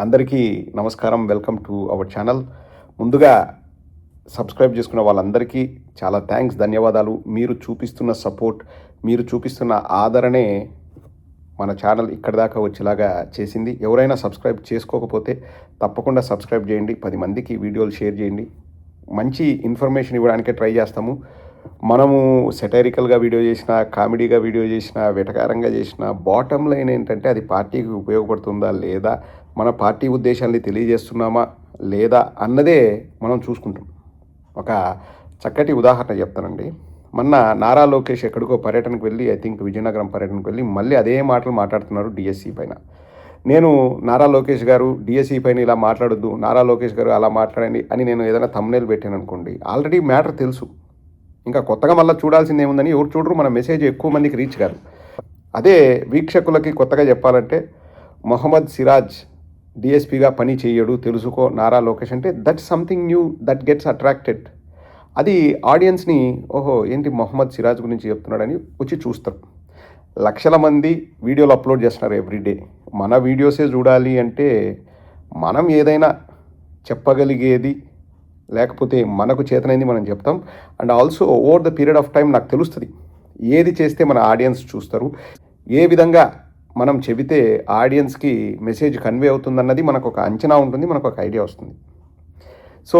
అందరికీ నమస్కారం. Welcome to our channel. ముందుగా సబ్స్క్రైబ్ చేసుకున్న వాళ్ళందరికీ చాలా థ్యాంక్స్, ధన్యవాదాలు. మీరు చూపిస్తున్న సపోర్ట్, మీరు చూపిస్తున్న ఆదరణే మన ఛానల్ ఇక్కడి దాకా వచ్చేలాగా చేసింది. ఎవరైనా సబ్స్క్రైబ్ చేసుకోకపోతే తప్పకుండా సబ్స్క్రైబ్ చేయండి. 10 మందికి వీడియోలు షేర్ చేయండి. మంచి ఇన్ఫర్మేషన్ ఇవ్వడానికే ట్రై చేస్తాము. మనము సెటైరికల్గా వీడియో చేసినా, కామెడీగా వీడియో చేసినా, వెటకారంగా చేసినా, బాటమ్ లైన్ ఏంటంటే అది పార్టీకి ఉపయోగపడుతుందా లేదా, మన పార్టీ ఉద్దేశాన్ని తెలియజేస్తున్నామా లేదా అన్నదే మనం చూసుకుంటాం. ఒక చక్కటి ఉదాహరణ చెప్తానండి. మొన్న నారా లోకేష్ ఎక్కడికో పర్యటనకు వెళ్ళి, ఐ థింక్ విజయనగరం పర్యటనకు వెళ్ళి మళ్ళీ అదే మాటలు మాట్లాడుతున్నారు డిఎస్సి పైన. నేను నారా లోకేష్ గారు డిఎస్సి పైన ఇలా మాట్లాడొద్దు, నారా లోకేష్ గారు అలా మాట్లాడండి అని నేను ఏదైనా థంబ్నెయిల్ పెట్టాను అనుకోండి, ఆల్రెడీ మ్యాటర్ తెలుసు. ఇంకా కొత్తగా మళ్ళీ చూడాల్సింది ఏముందని ఎవరు చూడరు, మన మెసేజ్ ఎక్కువ మందికి రీచ్ కాదు. అదే వీక్షకులకి కొత్తగా చెప్పాలంటే, మొహమ్మద్ సిరాజ్ డిఎస్పీగా పని చేయడు, తెలుసుకో నారా లోకేష్ అంటే that something knew that gets attracted. అది ఆడియన్స్ని ఓహో ఏంటి మొహమ్మద్ సిరాజ్ గురించి చెప్తున్నాడని వచ్చి చూస్తారు. లక్షల మంది వీడియోలు అప్లోడ్ చేస్తున్నారు ఎవ్రీడే. మన వీడియోసే చూడాలి అంటే మనం ఏదైనా చెప్పగలిగేది లేకపోతే మనకు చేతనైంది మనం చెప్తాం. And also over the period of time నాకు తెలుస్తుంది ఏది చేస్తే మన ఆడియన్స్ చూస్తారు, ఏ విధంగా మనం చెబితే ఆడియన్స్కి మెసేజ్ కన్వే అవుతుందన్నది మనకు ఒక అంచనా ఉంటుంది, మనకు ఒక ఐడియా వస్తుంది. సో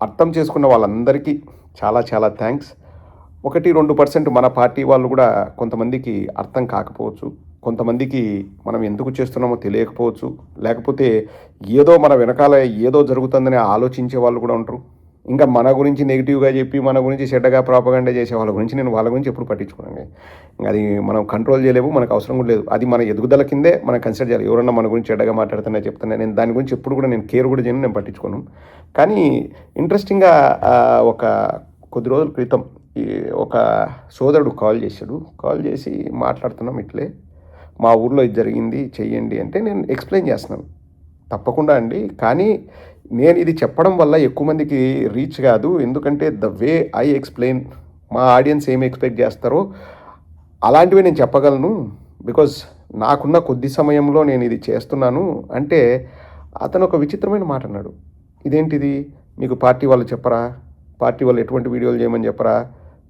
అర్థం చేసుకున్న వాళ్ళందరికీ చాలా చాలా థ్యాంక్స్. 1-2% మన పార్టీ వాళ్ళు కూడా కొంతమందికి అర్థం కాకపోవచ్చు, కొంతమందికి మనం ఎందుకు చేస్తున్నామో తెలియకపోవచ్చు, లేకపోతే ఏదో మన వెనకాల ఏదో జరుగుతుందని ఆలోచించే వాళ్ళు కూడా ఉంటారు. ఇంకా మన గురించి నెగిటివ్గా చెప్పి మన గురించి చెడ్డగా ప్రాపగండా చేసే వాళ్ళ గురించి నేను వాళ్ళ గురించి ఎప్పుడు పట్టించుకోనండి. అది మనం కంట్రోల్ చేయలేము, మనకు అవసరం కూడా లేదు. అది మన ఎదుగుదల కిందే మనం కన్సిడర్ చేయాలి. ఎవరన్నా మన గురించి చెడ్డగా మాట్లాడుతున్నా చెప్తున్నా నేను దాని గురించి ఎప్పుడు కూడా నేను కేర్ కూడా చేయను, నేను పట్టించుకోను. కానీ ఇంట్రెస్టింగ్గా ఒక కొద్ది రోజుల క్రితం ఒక సోదరుడు కాల్ చేసి మాట్లాడుతున్నాం ఇట్లే, మా ఊర్లో ఇది జరిగింది చెయ్యండి అంటే నేను ఎక్స్ప్లెయిన్ చేస్తున్నాను. తప్పకుండా అండి, కానీ నేను ఇది చెప్పడం వల్ల ఎక్కువ మందికి రీచ్ కాదు. ఎందుకంటే ద వే ఐ ఎక్స్ప్లెయిన్, మా ఆడియన్స్ ఏమి ఎక్స్పెక్ట్ చేస్తారో అలాంటివి నేను చెప్పగలను. బికాజ్ నాకున్న కొద్ది సమయంలో నేను ఇది చేస్తున్నాను అంటే అతను ఒక విచిత్రమైన మాట అన్నాడు. ఇదేంటిది, మీకు పార్టీ వాళ్ళు చెప్పరా, పార్టీ వాళ్ళు ఎటువంటి వీడియోలు చేయమని చెప్పరా,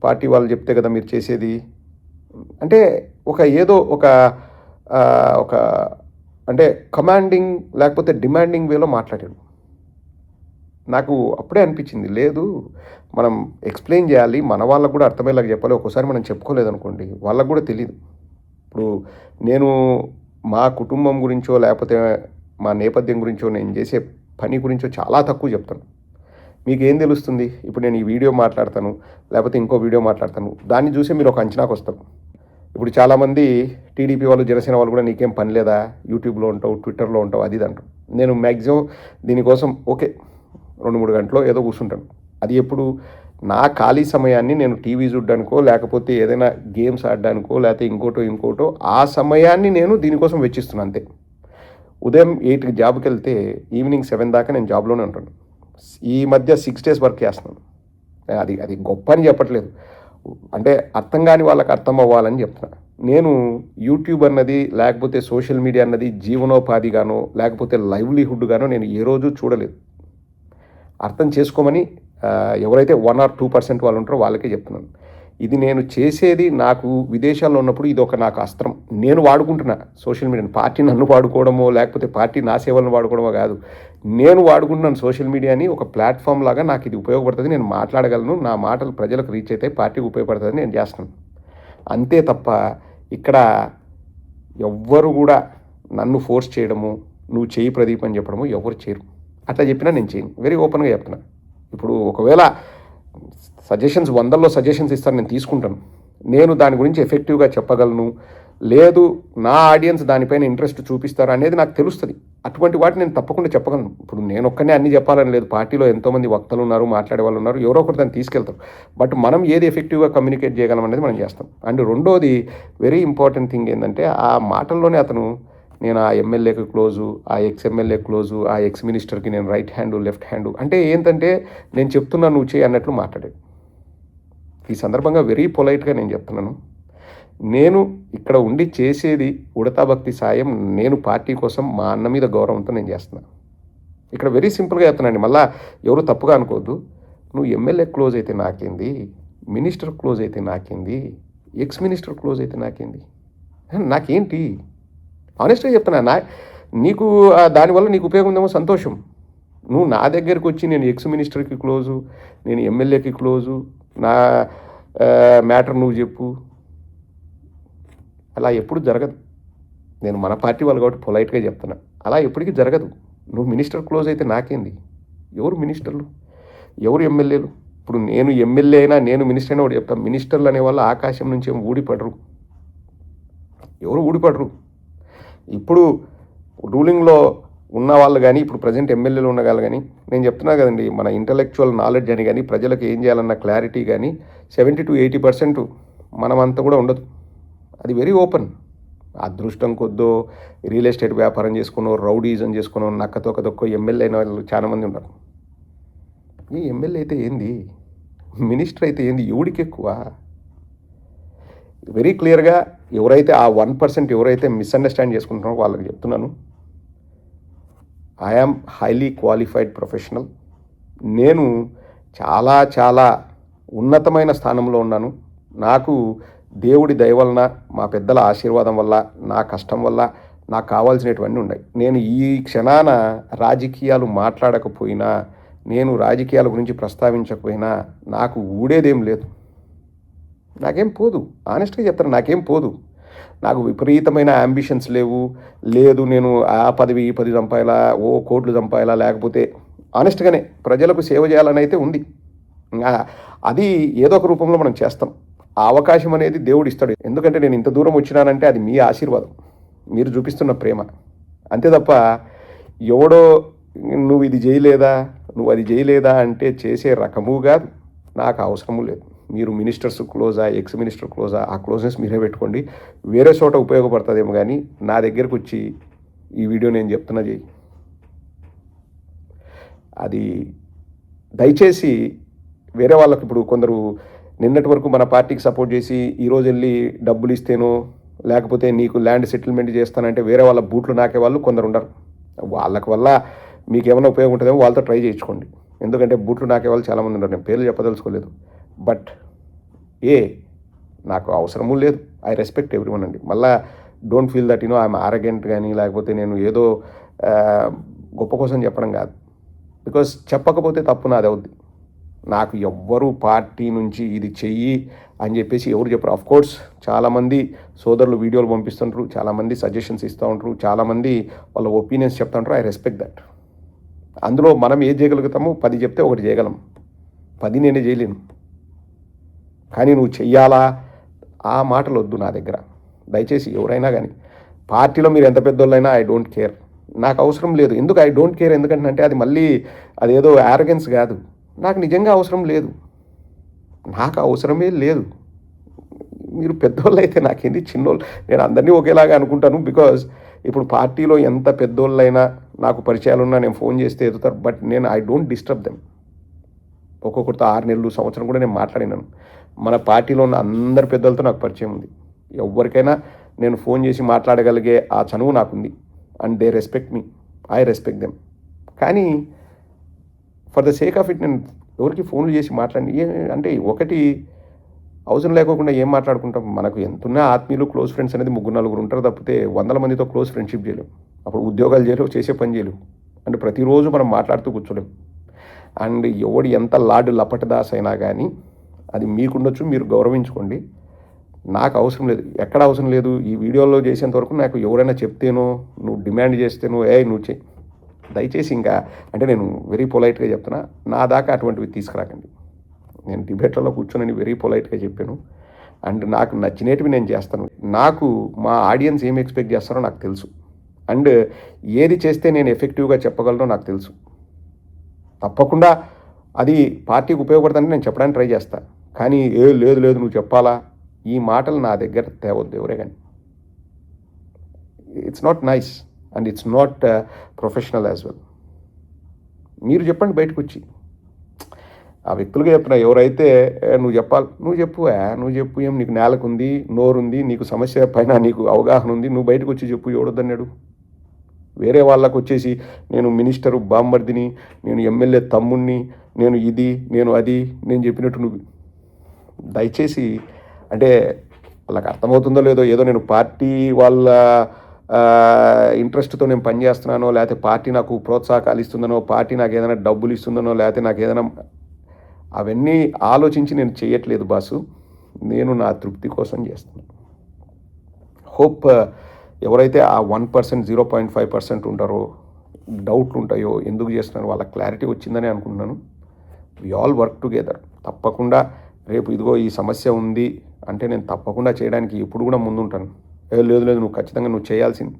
పార్టీ వాళ్ళు చెప్తే కదా మీరు చేసేది అంటే ఏదో ఒక అంటే కమాండింగ్ లేకపోతే డిమాండింగ్ వేలో మాట్లాడాడు. నాకు అప్పుడే అనిపించింది, లేదు మనం ఎక్స్ప్లెయిన్ చేయాలి, మన వాళ్ళకు కూడా అర్థమయ్యేలాగా చెప్పాలి. ఒక్కోసారి మనం చెప్పుకోలేదనుకోండి వాళ్ళకు కూడా తెలియదు. ఇప్పుడు నేను మా కుటుంబం గురించో లేకపోతే మా నేపథ్యం గురించో నేను చేసే పని గురించో చాలా తక్కువ చెప్తాను. మీకు ఏం తెలుస్తుంది, ఇప్పుడు నేను ఈ వీడియో మాట్లాడతాను లేకపోతే ఇంకో వీడియో మాట్లాడతాను, దాన్ని చూసి మీరు ఒక అంచనాకు వస్తారు. ఇప్పుడు చాలామంది టీడీపీ వాళ్ళు, జనసేన వాళ్ళు కూడా నీకేం పని లేదా, యూట్యూబ్లో ఉంటావు, ట్విట్టర్లో ఉంటావు, అది అంటారు. నేను మ్యాక్సిమం దీనికోసం 2-3 గంటలో ఏదో కూర్చుంటాను. అది ఎప్పుడు నా ఖాళీ సమయాన్ని నేను టీవీ చూడడానికో లేకపోతే ఏదైనా గేమ్స్ ఆడడానికో లేకపోతే ఇంకోటో ఆ సమయాన్ని నేను దీనికోసం వెచ్చిస్తున్నాను అంతే. ఉదయం 8కి జాబ్కి వెళ్తే ఈవినింగ్ 7 దాకా నేను జాబ్లోనే ఉంటాను. ఈ మధ్య 6 days వర్క్ చేస్తున్నాను. అది గొప్ప అని చెప్పట్లేదు, అంటే అర్థం కాని వాళ్ళకి అర్థం అవ్వాలని చెప్తున్నా. నేను యూట్యూబ్ అన్నది లేకపోతే సోషల్ మీడియా అన్నది జీవనోపాధిగానో లేకపోతే లైవ్లీహుడ్గానో నేను ఏ రోజు చూడలేదు. అర్థం చేసుకోమని ఎవరైతే 1-2% వాళ్ళు ఉంటారో వాళ్ళకే చెప్తున్నాను. ఇది నేను చేసేది నాకు విదేశాల్లో ఉన్నప్పుడు ఇది నాకు అస్త్రం, నేను వాడుకుంటున్నా సోషల్ మీడియాని. పార్టీ నన్ను వాడుకోవడమో లేకపోతే పార్టీ నా సేవలను వాడుకోవడమో కాదు, నేను వాడుకుంటున్నాను సోషల్ మీడియాని ఒక ప్లాట్ఫామ్ లాగా. నాకు ఇది ఉపయోగపడుతుంది, నేను మాట్లాడగలను, నా మాటలు ప్రజలకు రీచ్ అయితే పార్టీకి ఉపయోగపడుతుంది నేను చేస్తున్నాను అంతే తప్ప ఇక్కడ ఎవ్వరు కూడా నన్ను ఫోర్స్ చేయడము, నువ్వు చేయి ప్రదీప్ అని చెప్పడము ఎవరు చేయరు. అట్లా చెప్పినా నేను చేయను, వెరీ ఓపెన్గా చెప్తున్నా. ఇప్పుడు ఒకవేళ సజెషన్స్ 100లో సజెషన్స్ ఇస్తాను, నేను తీసుకుంటాను. నేను దాని గురించి ఎఫెక్టివ్గా చెప్పగలను, లేదు నా ఆడియన్స్ దానిపైన ఇంట్రెస్ట్ చూపిస్తారు అనేది నాకు తెలుస్తుంది. అటువంటి వాటిని నేను తప్పకుండా చెప్పగలను. ఇప్పుడు నేను ఒక్కనే అన్ని చెప్పాలని లేదు, పార్టీలో ఎంతోమంది వక్తలు ఉన్నారు, మాట్లాడే వాళ్ళు ఉన్నారు, ఎవరో ఒకరు దాన్ని తీసుకెళ్తారు. బట్ మనం ఏది ఎఫెక్టివ్గా కమ్యూనికేట్ చేయగలం అనేది మనం చేస్తాం. అండ్ రెండోది వెరీ ఇంపార్టెంట్ థింగ్ ఏంటంటే ఆ మాటల్లోనే అతను నేను ఆ ఎమ్మెల్యేకి క్లోజు, ఆ ఎక్స్-ఎమ్మెల్యే క్లోజు, ఆ ఎక్స్-మినిస్టర్కి నేను రైట్ హ్యాండ్ లెఫ్ట్ హ్యాండ్ అంటే ఏంటంటే నేను చెప్తున్నా నువ్వు చేయి అన్నట్లు మాట్లాడాడు. ఈ సందర్భంగా వెరీ పొలైట్గా నేను చెప్తున్నాను, నేను ఇక్కడ ఉండి చేసేది ఉడతా భక్తి సాయం. నేను పార్టీ కోసం మా అన్న మీద గౌరవంతో నేను చేస్తున్నా. ఇక్కడ వెరీ సింపుల్గా చెప్తున్నానండి. మళ్ళీ ఎవరు తప్పుగా అనుకోవద్దు. నువ్వు ఎమ్మెల్యే క్లోజ్ అయితే నాకేంది, మినిస్టర్ క్లోజ్ అయితే నాకేంది, ఎక్స్ మినిస్టర్ క్లోజ్ అయితే నాకేంది, నాకేంటి? ఆనెస్ట్గా చెప్తున్నా. నీకు దానివల్ల నీకు ఉపయోగం ఉందేమో, సంతోషం. నువ్వు నా దగ్గరికి వచ్చి నేను ఎక్స్ మినిస్టర్కి క్లోజు, నేను ఎమ్మెల్యేకి క్లోజు, నా మ్యాటర్ నువ్వు చెప్పు, అలా ఎప్పుడు జరగదు. నేను మన పార్టీ వాళ్ళు కాబట్టి పొలైట్గా చెప్తున్నా, అలా ఎప్పటికీ జరగదు. నువ్వు మినిస్టర్ క్లోజ్ అయితే నాకేంది? ఎవరు మినిస్టర్లు, ఎవరు ఎమ్మెల్యేలు? ఇప్పుడు నేను ఎమ్మెల్యే అయినా నేను మినిస్టర్ అయినా ఒకటి చెప్తాను, మినిస్టర్లు అనేవాళ్ళు ఆకాశం నుంచి ఏమి ఊడిపడరు, ఎవరు ఊడిపడరు. ఇప్పుడు రూలింగ్లో ఉన్న వాళ్ళు కానీ, ఇప్పుడు ప్రజెంట్ ఎమ్మెల్యేలు ఉన్న వాళ్ళు కానీ, నేను చెప్తున్నా కదండి, మన ఇంటలెక్చువల్ నాలెడ్జ్ అని కానీ, ప్రజలకు ఏం చేయాలన్న క్లారిటీ కానీ 70 to 80% మనమంతా కూడా ఉండదు. అది వెరీ ఓపెన్. అదృష్టం కొద్దో రియల్ ఎస్టేట్ వ్యాపారం చేసుకున్నో, రౌడీజం చేసుకున్నో, నక్కతొక్కదొక్కో ఎమ్మెల్యే అయిన వాళ్ళు చాలామంది ఉన్నారు. ఈ ఎమ్మెల్యే అయితే ఏంది, మినిస్టర్ అయితే ఏంది, ఎవడికి ఎక్కువ? వెరీ క్లియర్గా ఎవరైతే ఆ 1% ఎవరైతే మిస్అండర్స్టాండ్ చేసుకుంటున్నారో వాళ్ళకి చెప్తున్నాను, ఐఆమ్ హైలీ క్వాలిఫైడ్ ప్రొఫెషనల్. నేను చాలా చాలా ఉన్నతమైన స్థానంలో ఉన్నాను. నాకు దేవుడి దయ వలన, మా పెద్దల ఆశీర్వాదం వల్ల, నా కష్టం వల్ల నాకు కావాల్సినటువన్నీ ఉన్నాయి. నేను ఈ క్షణాన రాజకీయాలు మాట్లాడకపోయినా, నేను రాజకీయాల గురించి ప్రస్తావించకపోయినా నాకు ఊడేదేం లేదు, నాకేం పోదు. ఆనెస్ట్గా చెప్తాను, నాకేం పోదు. నాకు విపరీతమైన అంబిషన్స్ లేదు నేను ఆ పదవి ఈ పదవి సంపాయాలా, కోట్లు సంపాయాలా, లేకపోతే ఆనెస్ట్గానే ప్రజలకు సేవ చేయాలని అయితే ఉంది. అది ఏదో ఒక రూపంలో మనం చేస్తాం. ఆ అవకాశం అనేది దేవుడు ఇస్తాడు. ఎందుకంటే నేను ఇంత దూరం వచ్చినానంటే అది మీ ఆశీర్వాదం, మీరు చూపిస్తున్న ప్రేమ, అంతే తప్ప ఎవడో నువ్వు ఇది చేయలేదా, నువ్వు అది చేయలేదా అంటే చేసే రకము కాదు. నాకు అవసరము లేదు. మీరు మినిస్టర్స్ క్లోజా, ఎక్స్ మినిస్టర్ క్లోజా, ఆ క్లోజ్నెస్ మీరే పెట్టుకోండి. వేరే చోట ఉపయోగపడుతుందేమో కానీ నా దగ్గరకు వచ్చి ఈ వీడియో నేను చెప్తున్నా చెయ్యి. అది దయచేసి వేరే వాళ్ళకి, ఇప్పుడు కొందరు నిన్నటి వరకు మన పార్టీకి సపోర్ట్ చేసి ఈరోజు వెళ్ళి డబ్బులు ఇస్తేనో, లేకపోతే నీకు ల్యాండ్ సెటిల్మెంట్ చేస్తానంటే వేరే వాళ్ళ బూట్లు నాకే వాళ్ళు కొందరు ఉండరు. వాళ్ళకి వల్ల మీకు ఏమైనా ఉపయోగం ఉంటుందేమో వాళ్ళతో ట్రై చేయించుకోండి. ఎందుకంటే బూట్లు నాకే వాళ్ళు చాలామంది ఉన్నారు. నేను పేర్లు చెప్పదలుచుకోలేదు. బట్ నాకు అవసరము లేదు. ఐ రెస్పెక్ట్ ఎవ్రీవన్ అండి. మళ్ళీ don't feel that I'm arrogant కానీ, లేకపోతే నేను ఏదో గొప్ప కోసం చెప్పడం కాదు. బికాస్ చెప్పకపోతే తప్పు నాది అవుద్ది. నాకు ఎవ్వరు పార్టీ నుంచి ఇది చెయ్యి అని చెప్పేసి ఎవరు చెప్పరు. అఫ్కోర్స్ చాలామంది సోదరులు వీడియోలు పంపిస్తుంటారు, చాలామంది సజెషన్స్ ఇస్తూ ఉంటారు, చాలామంది వాళ్ళ ఒపీనియన్స్ చెప్తా ఉంటారు. I respect that. అందులో మనం ఏం చేయగలుగుతామో 10 చెప్తే 1 చేయగలం, 10 నేనే చేయలేను. కానీ నువ్వు చెయ్యాలా ఆ మాటలు వద్దు నా దగ్గర. దయచేసి ఎవరైనా కానీ పార్టీలో మీరు ఎంత పెద్దోళ్ళైనా ఐ డోంట్ కేర్, నాకు అవసరం లేదు. ఎందుకు ఐ డోంట్ కేర్ ఎందుకంటే అది మళ్ళీ అదేదో యారగెన్స్ కాదు. నాకు నిజంగా అవసరం లేదు, నాకు అవసరమే లేదు. మీరు పెద్దోళ్ళు అయితే నాకేంది, చిన్నోళ్ళు. నేను అందరినీ ఒకేలాగా అనుకుంటాను. బికాజ్ ఇప్పుడు పార్టీలో ఎంత పెద్దోళ్ళైనా నాకు పరిచయాలు ఉన్నా నేను ఫోన్ చేస్తే ఎదుగుతారు. బట్ నేను ఐ డోంట్ డిస్టర్బ్ దెమ్. ఒక్కొక్కరితో 6 నెలలు, సంవత్సరం కూడా నేను మాట్లాడినాను. మన పార్టీలో ఉన్న అందరి పెద్దలతో నాకు పరిచయం ఉంది. ఎవరికైనా నేను ఫోన్ చేసి మాట్లాడగలిగే ఆ చనువు నాకుంది. And they respect me, I respect them. కానీ for the sake of it నేను ఎవరికి ఫోన్లు చేసి మాట్లాడి అంటే ఒకటి అవసరం లేకోకుండా ఏం మాట్లాడుకుంటాం. మనకు ఎంతున్నా ఆత్మీయులు, క్లోజ్ ఫ్రెండ్స్ అనేది 3-4 ఉంటారు తప్పితే 100 మందితో క్లోజ్ ఫ్రెండ్షిప్ చేయలేము. అప్పుడు ఉద్యోగాలు చేయలేవు, చేసే పని చేయలేవు. అంటే ప్రతిరోజు మనం మాట్లాడుతూ కూర్చోలేము. అండ్ ఎవడు ఎంత లార్డ్ లపటదాస్ అయినా కానీ అది మీకుండొచ్చు, మీరు గౌరవించుకోండి. నాకు అవసరం లేదు, ఎక్కడ అవసరం లేదు. ఈ వీడియోలో చేసేంత వరకు నాకు ఎవరైనా చెప్తేనో, నువ్వు డిమాండ్ చేస్తేనో నువ్వు చేయి, దయచేసి ఇంకా అంటే నేను వెరీ పొలైట్గా చెప్తున్నా, నా దాకా అటువంటివి తీసుకురాకండి. నేను డిబేట్లలో కూర్చొని వెరీ పొలైట్గా చెప్పాను. అండ్ నాకు నచ్చినవి నేను చేస్తాను. నాకు మా ఆడియన్స్ ఏం ఎక్స్పెక్ట్ చేస్తారో నాకు తెలుసు. అండ్ ఏది చేస్తే నేను ఎఫెక్టివ్గా చెప్పగలనో నాకు తెలుసు. తప్పకుండా అది పార్టీకి ఉపయోగపడుతుందని నేను చెప్పడానికి ట్రై చేస్తాను. కానీ లేదు నువ్వు చెప్పాలా, ఈ మాటలు నా దగ్గర తేవద్దు ఎవరే కానీ. It's not nice and it's not professional as well. మీరు చెప్పండి బయటకు వచ్చి, ఆ వ్యక్తులుగా చెప్తున్నా, ఎవరైతే నువ్వు చెప్పాలి, నువ్వు చెప్పు, ఏం నీకు నేలకుంది, నోరుంది, నీకు సమస్య పైన నీకు అవగాహన ఉంది, నువ్వు బయటకు వచ్చి చెప్పు, ఎవడొద్దన్నాడు? వేరే వాళ్ళకు వచ్చేసి నేను మినిస్టరు బామ్మర్దిని, నేను ఎమ్మెల్యే తమ్ముణ్ణి, నేను ఇది, నేను అది, నేను చెప్పినట్టు నువ్వు దయచేసి, అంటే వాళ్ళకి అర్థమవుతుందో లేదో, ఏదో నేను పార్టీ వాళ్ళ ఇంట్రెస్ట్తో నేను పనిచేస్తున్నానో, లేకపోతే పార్టీ నాకు ప్రోత్సాహకాలు ఇస్తుందనో, పార్టీ నాకు ఏదైనా డబ్బులు ఇస్తుందనో, లేకపోతే నాకు ఏదైనా, అవన్నీ ఆలోచించి నేను చేయట్లేదు బాసు. నేను నా తృప్తి కోసం చేస్తున్నాను. హోప్ ఎవరైతే ఆ 1%, 0.5% ఉంటారో, డౌట్లు ఉంటాయో, ఎందుకు చేస్తున్నారో వాళ్ళకి క్లారిటీ వచ్చిందని అనుకుంటున్నాను. We all work together. తప్పకుండా రేపు ఇదిగో ఈ సమస్య ఉంది అంటే నేను తప్పకుండా చేయడానికి ఎప్పుడు కూడా ముందుంటాను. లేదు నువ్వు ఖచ్చితంగా నువ్వు చేయాల్సింది.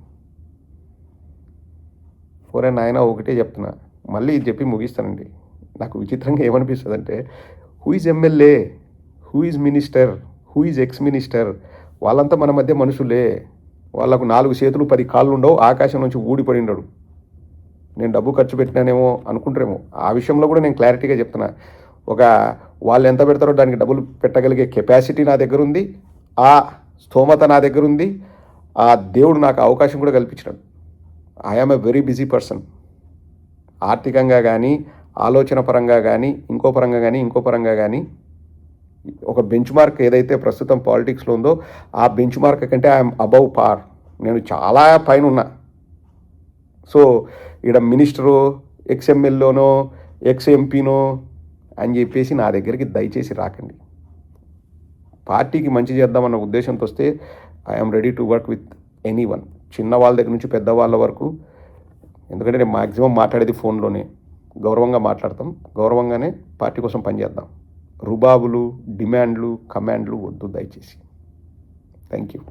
ఒరే నాయన, ఒకటే చెప్తున్నా, మళ్ళీ ఇది చెప్పి ముగిస్తానండి. నాకు విచిత్రంగా ఏమనిపిస్తుంది అంటే, who is MLA, who is minister, who is ex minister, వాళ్ళంతా మన మధ్య మనుషులే. వాళ్ళకు 4 చేతులు 10 కాళ్ళు ఉండవు, ఆకాశం నుంచి ఊడిపడి ఉండడు. నేను డబ్బు ఖర్చు పెట్టినానేమో అనుకుంటారేమో. ఆ విషయంలో కూడా నేను క్లారిటీగా చెప్తున్నా. వాళ్ళు ఎంత పెడతారో దానికి డబ్బులు పెట్టగలిగే కెపాసిటీ నా దగ్గర ఉంది, ఆ స్థోమత నా దగ్గర ఉంది, ఆ దేవుడు నాకు అవకాశం కూడా కల్పించినాడు. I am a very busy person. ఆర్థికంగా కానీ, ఆలోచన పరంగా కానీ, ఇంకో పరంగా కానీ ఒక బెంచ్ మార్క్ ఏదైతే ప్రస్తుతం పాలిటిక్స్లో ఉందో, ఆ బెంచ్ మార్క్ కంటే ఐఎమ్ అబవ్ పార్. నేను చాలా పైన ఉన్నా. సో ఇక్కడ మినిస్టరు, ఎక్స్ఎమ్మెల్యేనో, ఎక్స్ఎంపీనో అని చెప్పేసి నా దగ్గరికి దయచేసి రాకండి. పార్టీకి మంచి చేద్దామన్న ఉద్దేశంతో వస్తే I'm ready to work with any one, చిన్న వాళ్ళ దగ్గర నుంచి పెద్దవాళ్ళ వరకు. ఎందుకంటే నేను మ్యాక్సిమం మాట్లాడేది ఫోన్లోనే. గౌరవంగా మాట్లాడతాం, గౌరవంగానే పార్టీ కోసం పనిచేద్దాం. రుబాబులు, డిమాండ్లు, కమాండ్లు వద్దు దయచేసి. Thank you.